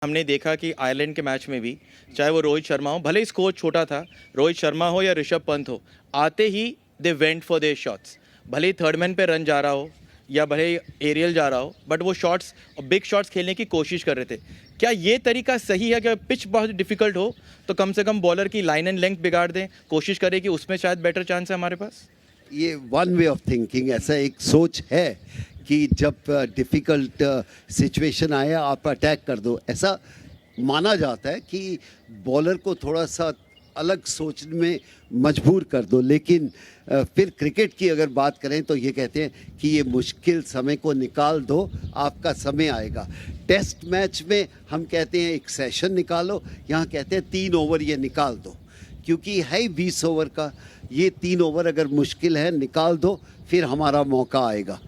हमने देखा कि आयरलैंड के मैच में भी चाहे वो रोहित शर्मा हो, भले ही स्कोर छोटा था, रोहित शर्मा हो या ऋषभ पंत हो, आते ही they went for their shots. भले ही थर्ड मैन पे रन जा रहा हो या भले ही एरियल जा रहा हो, बट वो शॉट्स बिग शॉट्स खेलने की कोशिश कर रहे थे। क्या ये तरीका सही है कि पिच बहुत डिफिकल्ट हो तो कम से कम बॉलर की लाइन एंड लेंथ बिगाड़ दें, कोशिश करें कि उसमें शायद बेटर चांस है हमारे पास? ये वन वे ऑफ थिंकिंग, ऐसा एक सोच है कि जब डिफ़िकल्ट सिचुएशन आए आप अटैक कर दो। ऐसा माना जाता है कि बॉलर को थोड़ा सा अलग सोचने में मजबूर कर दो, लेकिन फिर क्रिकेट की अगर बात करें तो ये कहते हैं कि ये मुश्किल समय को निकाल दो, आपका समय आएगा। टेस्ट मैच में हम कहते हैं एक सेशन निकालो, यहाँ कहते हैं 3 ओवर ये निकाल दो, क्योंकि है 20 ओवर का। ये 3 ओवर अगर मुश्किल है निकाल दो, फिर हमारा मौका आएगा।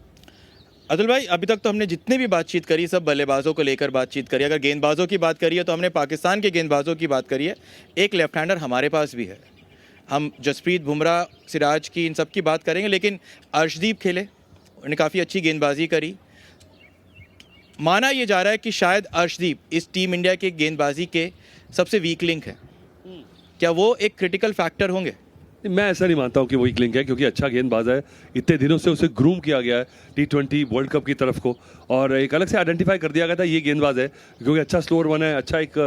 अतुल भाई, अभी तक तो हमने जितने भी बातचीत करी सब बल्लेबाजों को लेकर बातचीत करी। अगर गेंदबाजों की बात करी है तो हमने पाकिस्तान के गेंदबाजों की बात करी है। एक लेफ्ट हैंडर हमारे पास भी है। हम जसप्रीत बुमराह, सिराज की, इन सब की बात करेंगे, लेकिन अर्शदीप खेले, उन्होंने काफ़ी अच्छी गेंदबाजी करी। माना ये जा रहा है कि शायद अर्शदीप इस टीम इंडिया के गेंदबाजी के सबसे वीक लिंक है। क्या वो एक क्रिटिकल फैक्टर होंगे? मैं ऐसा नहीं मानता हूँ कि वो वीक लिंक है, क्योंकि अच्छा गेंदबाज है। इतने दिनों से उसे ग्रूम किया गया है T20 वर्ल्ड कप की तरफ को, और एक अलग से आइडेंटिफाई कर दिया गया था ये गेंदबाज है, क्योंकि अच्छा स्लोअर वन है, अच्छा एक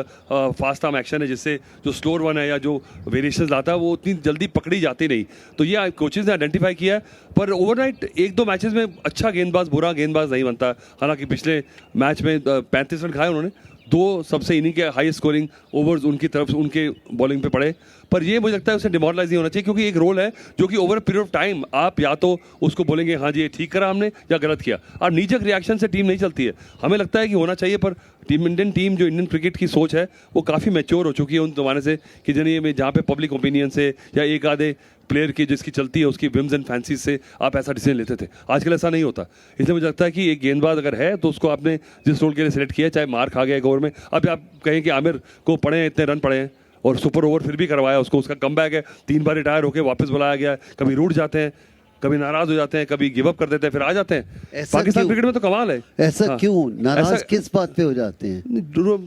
फास्ट आर्म एक्शन है, जिससे जो स्लोअर वन है या जो वेरिएशंस लाता है वो उतनी जल्दी पकड़ी जाती नहीं। तो ये कोचेज ने आइडेंटिफाई किया है, पर ओवरनाइट 1-2 मैचेस में अच्छा गेंदबाज बुरा गेंदबाज नहीं बनता। हालांकि पिछले मैच में 35 रन खाए उन्होंने, 2 सबसे इनिंग के हाई स्कोरिंग ओवर्स उनकी तरफ से उनके बॉलिंग पे पड़े। पर ये मुझे लगता है उसे डिमोरलाइज नहीं होना चाहिए, क्योंकि एक रोल है जो कि ओवर पीरियड ऑफ टाइम आप या तो उसको बोलेंगे हाँ जी ये ठीक करा हमने या गलत किया, और नीजक रिएक्शन से टीम नहीं चलती है। हमें लगता है कि होना चाहिए, पर इंडियन टीम जो इंडियन क्रिकेट की सोच है वो काफ़ी मैच्योर हो चुकी है उन ज़माने से, कि जनिए में जहाँ पे पब्लिक ओपिनियन से या एक आधे प्लेयर की जिसकी चलती है उसकी विम्स एंड फैंसी से आप ऐसा डिसीजन लेते थे। आजकल ऐसा नहीं होता। इसलिए मुझे लगता है कि एक गेंदबाज अगर है तो उसको आपने जिस रोल के लिए सिलेक्ट किया, चाहे मार खा गया एक ओवर में, अब आप कहें कि आमिर को पड़े हैं, इतने रन पड़े हैं और सुपर ओवर फिर भी करवाया उसको, उसका कमबैक है, 3 बार रिटायर होकर वापस बुलाया गया। कभी रूठ जाते हैं, कभी नाराज हो जाते हैं, कभी गिव अप कर देते हैं, फिर आ जाते हैं। पाकिस्तान क्रिकेट में तो कमाल है। ऐसा क्यों नाराज किस बात पे हो जाते हैं?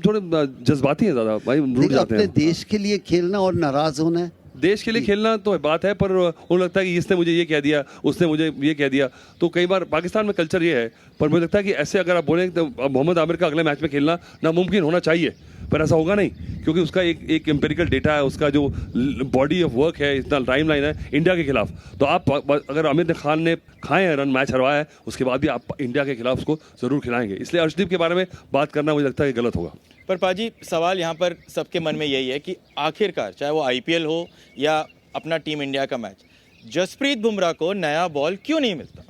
थोड़े जज्बाती हैं ज़्यादा भाई, रूठ जाते हैं। अपने देश के लिए खेलना और नाराज होना है। देश के लिए खेलना तो बात है, पर उनको लगता है कि इसने मुझे ये कह दिया, उसने मुझे ये कह दिया। तो कई बार पाकिस्तान में कल्चर ये है, पर मुझे लगता है कि ऐसे अगर आप बोलें तो मोहम्मद आमिर का अगले मैच में खेलना नामुमकिन होना चाहिए, पर ऐसा होगा नहीं, क्योंकि उसका एक एम्पेरिकल डेटा है, उसका जो बॉडी ऑफ वर्क है, इतना टाइम लाइन है इंडिया के खिलाफ। तो आप अगर आमिर खान ने खाए हैं रन, मैच हरवाया है, उसके बाद भी आप इंडिया के खिलाफ उसको ज़रूर खिलाएंगे। इसलिए अर्शदीप के बारे में बात करना मुझे लगता है कि गलत होगा। पर पाजी, सवाल यहाँ पर सबके मन में यही है कि आखिरकार चाहे वो IPL हो या अपना टीम इंडिया का मैच, जसप्रीत बुमराह को नया बॉल क्यों नहीं मिलता?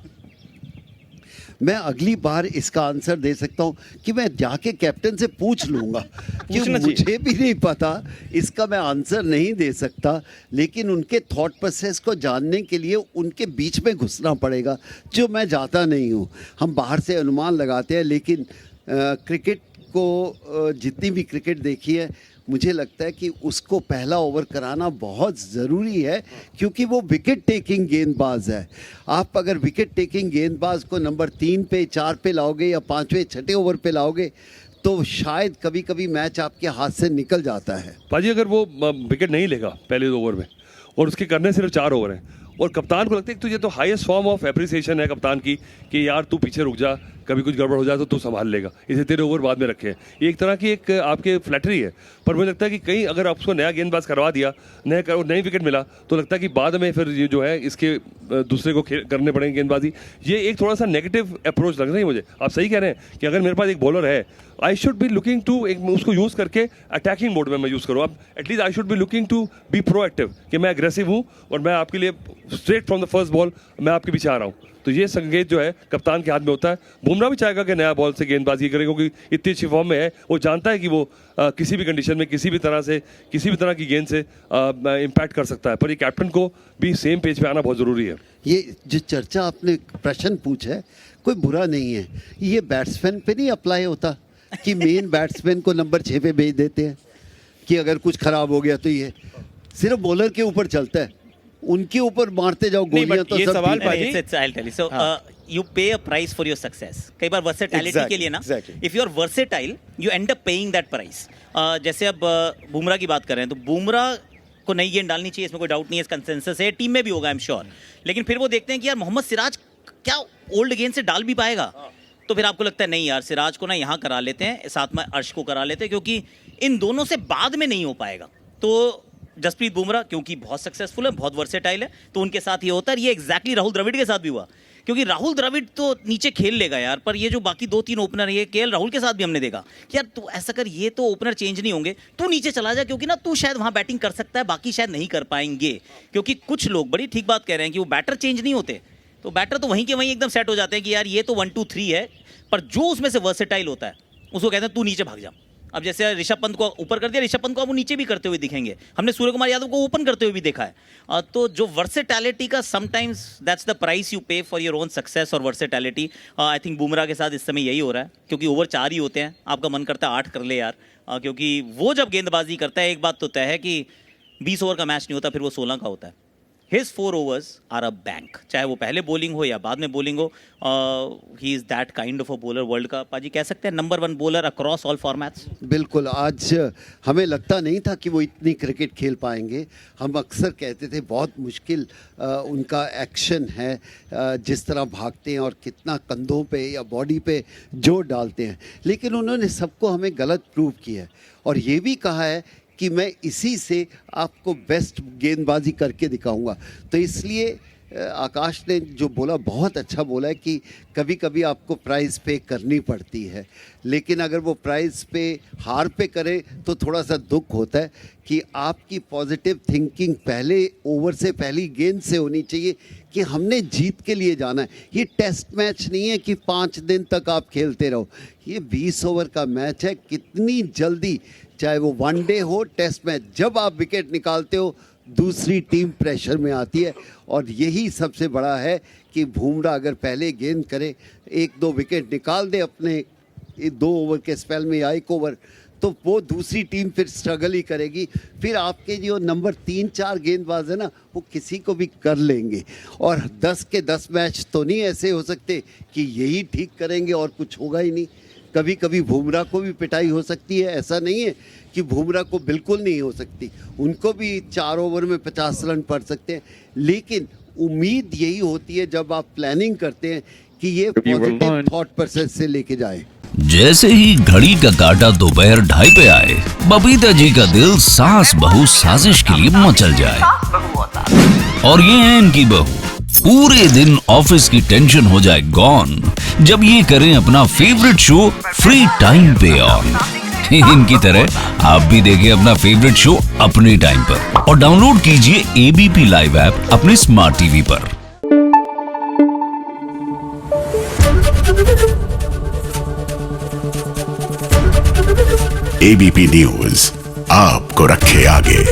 मैं अगली बार इसका आंसर दे सकता हूं कि मैं जाके कैप्टन से पूछ लूंगा कि मुझे भी नहीं पता, इसका मैं आंसर नहीं दे सकता, लेकिन उनके थॉट प्रोसेस को जानने के लिए उनके बीच में घुसना पड़ेगा, जो मैं जाता नहीं हूं। हम बाहर से अनुमान लगाते हैं, लेकिन क्रिकेट को जितनी भी क्रिकेट देखी है, मुझे लगता है कि उसको पहला ओवर कराना बहुत ज़रूरी है, क्योंकि वो विकेट टेकिंग गेंदबाज है। आप अगर विकेट टेकिंग गेंदबाज को नंबर 3 पे 4 पे लाओगे या 5वें 6ठे ओवर पे लाओगे तो शायद कभी कभी मैच आपके हाथ से निकल जाता है। पाजी, अगर वो विकेट नहीं लेगा पहले 2 ओवर में और उसके करने सिर्फ 4 ओवर हैं, और कप्तान को लगता है कि तुझे तो हाईएस्ट फॉर्म ऑफ एप्रिसिएशन है कप्तान की कि यार तू पीछे रुक जा, कभी कुछ गड़बड़ हो जाए तो तू संभाल लेगा, इसे तेरे ओवर बाद में रखे हैं। ये एक तरह की एक आपके फ्लैटरी है। पर मुझे लगता है कि कहीं अगर आपको नया गेंदबाज करवा दिया, नई विकेट मिला, तो लगता है कि बाद में फिर ये जो है इसके दूसरे को करने पड़ेंगे गेंदबाजी। ये एक थोड़ा सा नेगेटिव अप्रोच लग रही है मुझे। आप सही कह रहे हैं कि अगर मेरे पास एक बॉलर है, I should be looking to उसको यूज़ करके अटैकिंग मोड में मैं यूज़ करूँ। अब at least I should be looking to be proactive, कि मैं एग्रेसिव हूँ और मैं आपके लिए straight from the first ball मैं आपके पीछे आ रहा हूँ। तो ये संकेत जो है कप्तान के हाथ में होता है। बुमराह भी चाहेगा कि नया बॉल से गेंदबाजी करे, क्योंकि इतनी अच्छी फॉर्म में है, वो जानता है कि वो किसी भी कंडीशन में किसी भी तरह की गेंद से इम्पैक्ट कर सकता है। पर ये कैप्टन को भी सेम पेज पे आना बहुत ज़रूरी है। ये जो चर्चा आपने प्रश्न पूछा है कोई बुरा नहीं है, ये बैट्समैन पे नहीं अप्लाई होता कि मेन बैट्समैन को नंबर 6 पे भेज देते हैं कि अगर कुछ खराब हो गया तो ये सिर्फ बॉलर के ऊपर चलता है, उनके ऊपर मारते जाओ गोलियां। तो ये सब सवाल ठीक है। पाजी, I'll tell you. So, you pay a price for your success. कई बार वर्सेटैलिटी Exactly, के लिए ना, exactly. if you are versatile, you end up paying that price. जैसे अब बुमराह की बात कर रहे हैं, तो बुमराह को नई गेंद डालनी चाहिए, इसमें कोई डाउट नहीं है, कंसेंसस है, टीम में भी होगा आई एम श्योर. लेकिन फिर वो देखते हैं कि यार मोहम्मद सिराज क्या ओल्ड गेंद से डाल भी पाएगा, तो फिर आपको लगता है नहीं यार सिराज को ना यहाँ करा लेते हैं, साथ में अर्श को करा लेते हैं, क्योंकि इन दोनों से बाद में नहीं हो पाएगा. तो जसप्रीत बुमराह क्योंकि बहुत सक्सेसफुल है, बहुत वर्सेटाइल है, तो उनके साथ ये होता है. ये एग्जैक्टली राहुल द्रविड़ के साथ भी हुआ, क्योंकि राहुल द्रविड़ तो नीचे खेल लेगा यार, पर ये जो बाकी 2-3 ओपनर है, केएल राहुल के साथ भी हमने देखा कि यार तू ऐसा कर, ये तो ओपनर चेंज नहीं होंगे, तू नीचे चला जा, क्योंकि ना तू शायद वहाँ बैटिंग कर सकता है, बाकी शायद नहीं कर पाएंगे. क्योंकि कुछ लोग बड़ी ठीक बात कह रहे हैं कि वो बैटर चेंज नहीं होते, तो बैटर तो वहीं के वहीं एकदम सेट हो जाते हैं कि यार ये तो 1-2-3 है, पर जो उसमें से वर्सेटाइल होता है उसको कहते हैं तू नीचे भाग जा. अब जैसे ऋषभ पंत को ऊपर कर दिया, ऋषभ पंत को अब वो नीचे भी करते हुए दिखेंगे, हमने सूर्य कुमार यादव को ओपन करते हुए भी देखा है. तो जो वर्सेटैलिटी का sometimes that's the price you पे फॉर योर ओन सक्सेस और वर्सेटैलिटी. आई थिंक बुमराह के साथ इस समय यही हो रहा है, क्योंकि ओवर 4 ही होते हैं, आपका मन करता है 8 कर ले यार. क्योंकि वो जब गेंदबाजी करता है, एक बात तो तय है कि 20 ओवर का मैच नहीं होता, फिर वो 16 का होता है. His 4 overs are a bank. चाहे वो पहले बॉलिंग हो या बाद में बॉलिंग हो, he is that kind of a bowler world का, पाजी कह सकते हैं number 1 bowler across all formats. बिल्कुल, आज हमें लगता नहीं था कि वो इतनी क्रिकेट खेल पाएंगे. हम अक्सर कहते थे बहुत मुश्किल उनका एक्शन है, जिस तरह भागते हैं और कितना कंधों पे या बॉडी पे जोर डालते हैं, लेकिन उन्होंने सबको हमें गलत प्रूव किया है. और ये भी कहा है कि मैं इसी से आपको बेस्ट गेंदबाजी करके दिखाऊंगा. तो इसलिए आकाश ने जो बोला बहुत अच्छा बोला है कि कभी कभी आपको प्राइस पे करनी पड़ती है, लेकिन अगर वो प्राइस पे हार पे करे तो थोड़ा सा दुख होता है कि आपकी पॉजिटिव थिंकिंग पहले ओवर से पहली गेंद से होनी चाहिए कि हमने जीत के लिए जाना है. ये टेस्ट मैच नहीं है कि 5 दिन तक आप खेलते रहो, ये 20 ओवर का मैच है. कितनी जल्दी, चाहे वो वनडे हो टेस्ट मैच, जब आप विकेट निकालते हो दूसरी टीम प्रेशर में आती है. और यही सबसे बड़ा है कि बुमराह अगर पहले गेंद करे, 1-2 विकेट निकाल दे अपने 2 ओवर के स्पेल में या 1 ओवर, तो वो दूसरी टीम फिर स्ट्रगल ही करेगी. फिर आपके जो नंबर 3-4 गेंदबाज है ना, वो किसी को भी कर लेंगे. और 10 के 10 मैच तो नहीं ऐसे हो सकते कि यही ठीक करेंगे और कुछ होगा ही नहीं. कभी कभी बुमराह को भी पिटाई हो सकती है, ऐसा नहीं है कि बुमराह को बिल्कुल नहीं हो सकती, उनको भी 4 ओवर में 50 रन पड़ सकते हैं. लेकिन उम्मीद यही होती है जब आप प्लानिंग करते हैं कि ये पॉजिटिव थॉट प्रोसेस से लेके जाएं. जैसे ही घड़ी का काटा दोपहर 2:30 पे आए, बबीता जी का दिल सास बहू साजिश के लिए मचल जाए. और ये है इनकी बहू, पूरे दिन ऑफिस की टेंशन हो जाए गॉन जब ये करें अपना फेवरेट शो फ्री टाइम पे ऑन. इनकी तरह आप भी देखें अपना फेवरेट शो अपने टाइम पर और डाउनलोड कीजिए एबीपी लाइव ऐप अपने स्मार्ट टीवी पर. एबीपी न्यूज आपको रखे आगे.